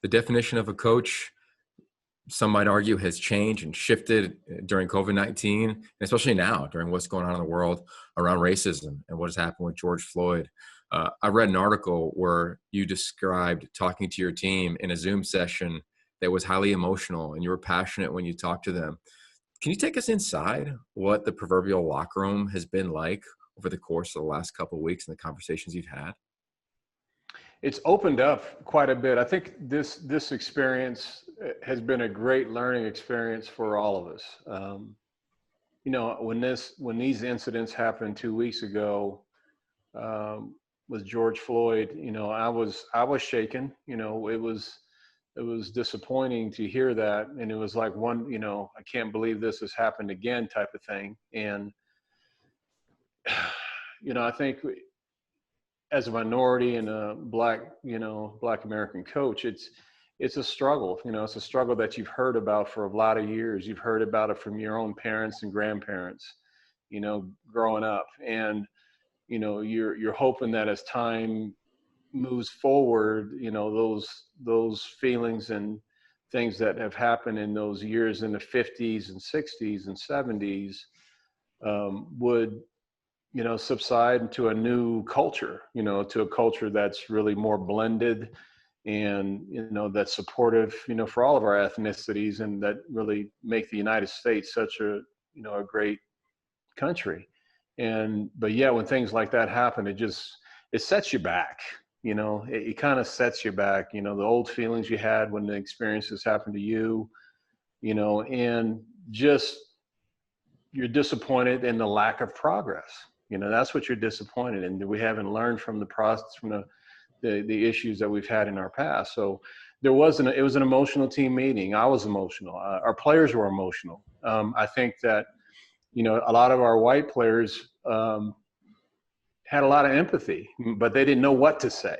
the definition of a coach, some might argue, has changed and shifted during COVID-19, especially now during what's going on in the world around racism and what has happened with George Floyd. I read an article where you described talking to your team in a Zoom session that was highly emotional, and you were passionate when you talked to them. Can you take us inside what the proverbial locker room has been like over the course of the last couple of weeks and the conversations you've had? It's opened up quite a bit. I think this experience has been a great learning experience for all of us. When these incidents happened 2 weeks ago with George Floyd, I was shaken. It was disappointing to hear that, and it was like I can't believe this has happened again type of thing. And I think as a minority and a Black American coach, it's a struggle. It's a struggle that you've heard about for a lot of years. You've heard about it from your own parents and grandparents, growing up. And, you're hoping that as time moves forward, those feelings and things that have happened in those years in the 50s and 60s and 70s would subside into a new culture, to a culture that's really more blended and, that's supportive, for all of our ethnicities, and that really make the United States such a great country. But yeah, when things like that happen, it sets you back, it kind of sets you back, the old feelings you had when the experiences happened to you, and just, you're disappointed in the lack of progress. That's what you're disappointed in. We haven't learned from the process, from the issues that we've had in our past. So it was an emotional team meeting. I was emotional. Our players were emotional. I think that, a lot of our white players had a lot of empathy, but they didn't know what to say.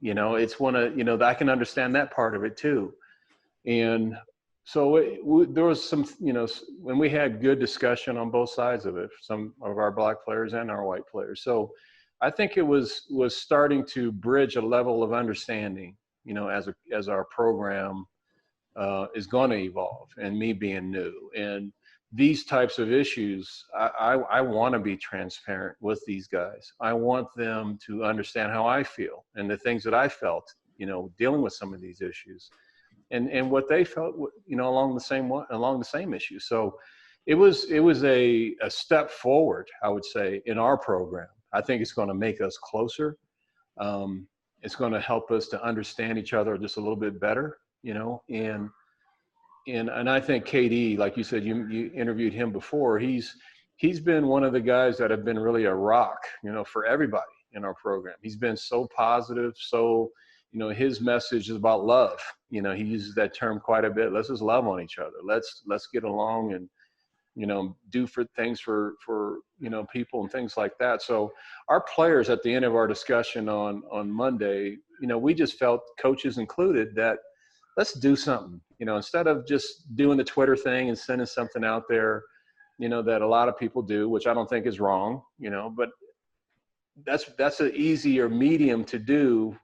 I can understand that part of it too. And so there was some, when we had good discussion on both sides of it, some of our Black players and our white players. So I think it was starting to bridge a level of understanding, as our program is going to evolve, and me being new. And these types of issues, I want to be transparent with these guys. I want them to understand how I feel and the things that I felt, dealing with some of these issues. And what they felt, along the same issue. So it was a step forward, I would say, in our program. I think it's going to make us closer. It's going to help us to understand each other just a little bit better, and I think KD, like you said, you interviewed him before. He's been one of the guys that have been really a rock, for everybody in our program. He's been so positive, so his message is about love. He uses that term quite a bit. Let's just love on each other. Let's get along and, do things for people and things like that. So our players, at the end of our discussion on Monday, we just felt, coaches included, that let's do something, instead of just doing the Twitter thing and sending something out there, that a lot of people do, which I don't think is wrong, but that's an easier medium to do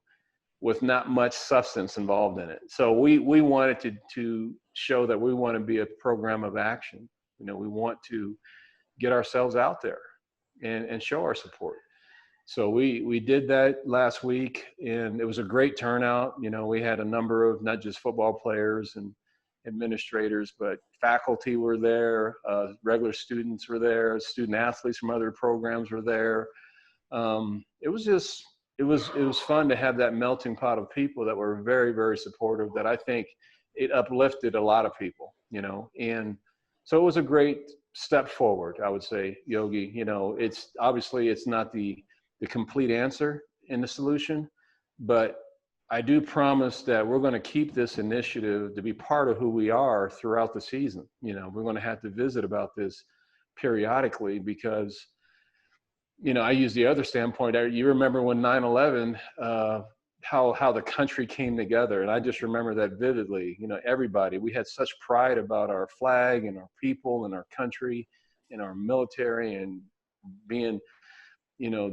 with not much substance involved in it. So we wanted to show that we want to be a program of action. We want to get ourselves out there and show our support. So we did that last week, and it was a great turnout. We had a number of not just football players and administrators, but faculty were there, regular students were there, student athletes from other programs were there. It was fun to have that melting pot of people that were very, very supportive, that I think it uplifted a lot of people, and so it was a great step forward, I would say, Yogi. It's obviously, it's not the complete answer in the solution, but I do promise that we're going to keep this initiative to be part of who we are throughout the season. We're going to have to visit about this periodically, because I use the other standpoint. You remember when 9/11, how the country came together, and I just remember that vividly. Everybody, we had such pride about our flag and our people and our country and our military, and being,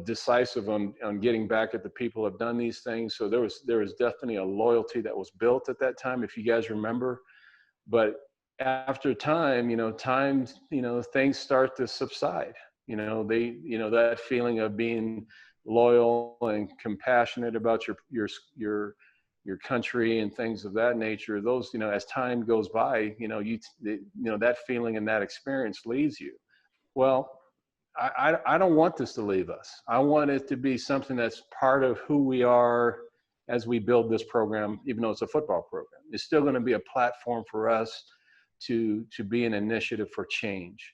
decisive on getting back at the people who have done these things. So there was definitely a loyalty that was built at that time, if you guys remember. But after time, things start to subside. That feeling of being loyal and compassionate about your country and things of that nature. Those, as time goes by, that feeling and that experience leaves you. Well, I don't want this to leave us. I want it to be something that's part of who we are as we build this program, even though it's a football program. It's still going to be a platform for us to be an initiative for change.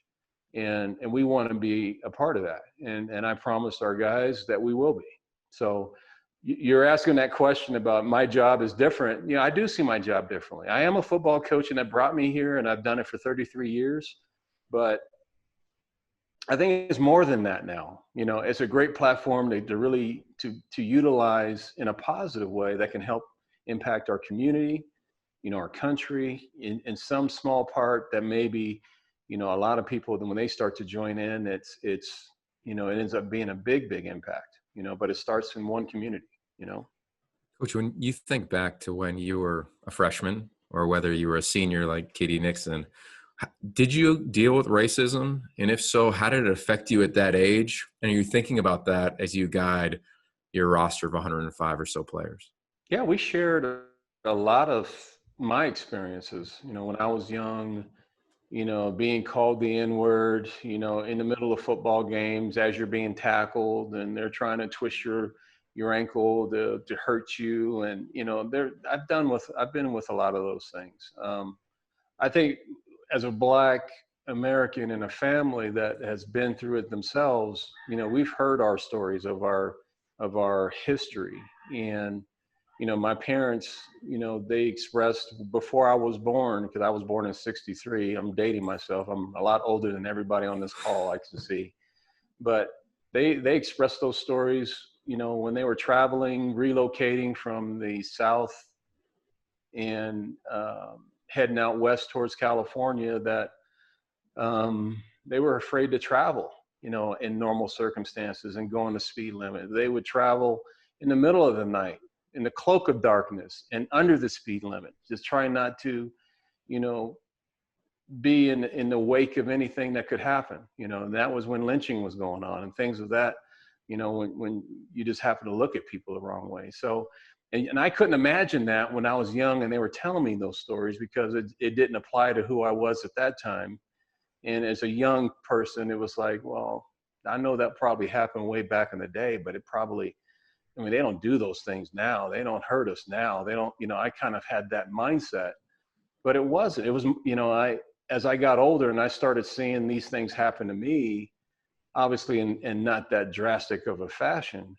And we want to be a part of that. And I promised our guys that we will be. So you're asking that question about my job is different. I do see my job differently. I am a football coach, and that brought me here, and I've done it for 33 years. But I think it's more than that now. It's a great platform to really to utilize in a positive way that can help impact our community, our country in some small part that maybe, a lot of people, when they start to join in, it ends up being a big impact, but it starts in one community. Coach, when you think back to when you were a freshman or whether you were a senior like Katie Nixon, did you deal with racism? And if so, how did it affect you at that age? And are you thinking about that as you guide your roster of 105 or so players? Yeah, we shared a lot of my experiences, when I was young, being called the N-word, in the middle of football games as you're being tackled and they're trying to twist your ankle to hurt you. And, I've been with a lot of those things. I think as a Black American in a family that has been through it themselves, we've heard our stories of our history. And, my parents, they expressed before I was born, because I was born in '63, I'm dating myself. I'm a lot older than everybody on this call, I can see. But they expressed those stories, when they were traveling, relocating from the South and heading out west towards California, that they were afraid to travel, in normal circumstances and go on the speed limit. They would travel in the middle of the night, in the cloak of darkness and under the speed limit, just trying not to, be in the wake of anything that could happen, and that was when lynching was going on and things of that, when you just happen to look at people the wrong way. So, and I couldn't imagine that when I was young and they were telling me those stories, because it didn't apply to who I was at that time. And as a young person, it was like, well, I know that probably happened way back in the day, but they don't do those things now. They don't hurt us now. They don't, I kind of had that mindset, but it was, as I got older and I started seeing these things happen to me, obviously in not that drastic of a fashion,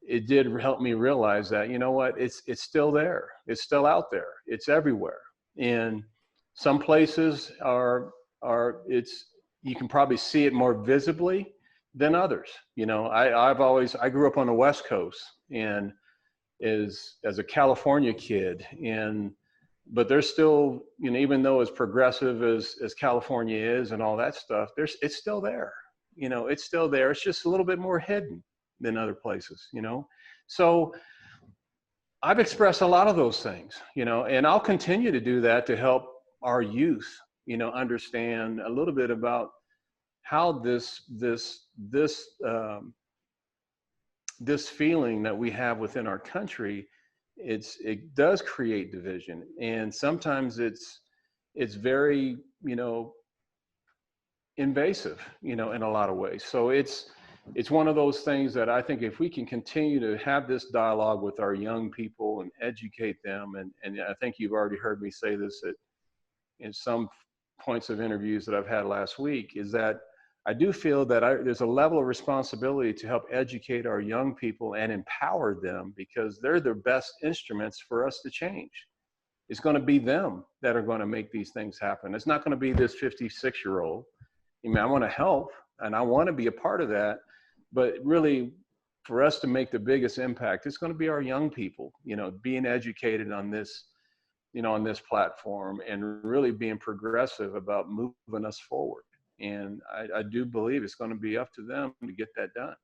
it did help me realize that, it's still there. It's still out there. It's everywhere. And some places you can probably see it more visibly than others. I grew up on the West Coast and as a California kid, but there's still, even though as progressive as California is and all that stuff, it's still there. It's still there. It's just a little bit more hidden than other places, So I've expressed a lot of those things, and I'll continue to do that to help our youth, understand a little bit about how this feeling that we have within our country, it does create division, and sometimes it's very, invasive, in a lot of ways. So it's one of those things that I think if we can continue to have this dialogue with our young people and educate them, and I think you've already heard me say this in some points of interviews that I've had last week, is that I do feel that there's a level of responsibility to help educate our young people and empower them, because they're the best instruments for us to change. It's going to be them that are going to make these things happen. It's not going to be this 56-year-old. I want to help and I want to be a part of that, but really for us to make the biggest impact, it's going to be our young people, being educated on this, on this platform, and really being progressive about moving us forward. And I do believe it's going to be up to them to get that done.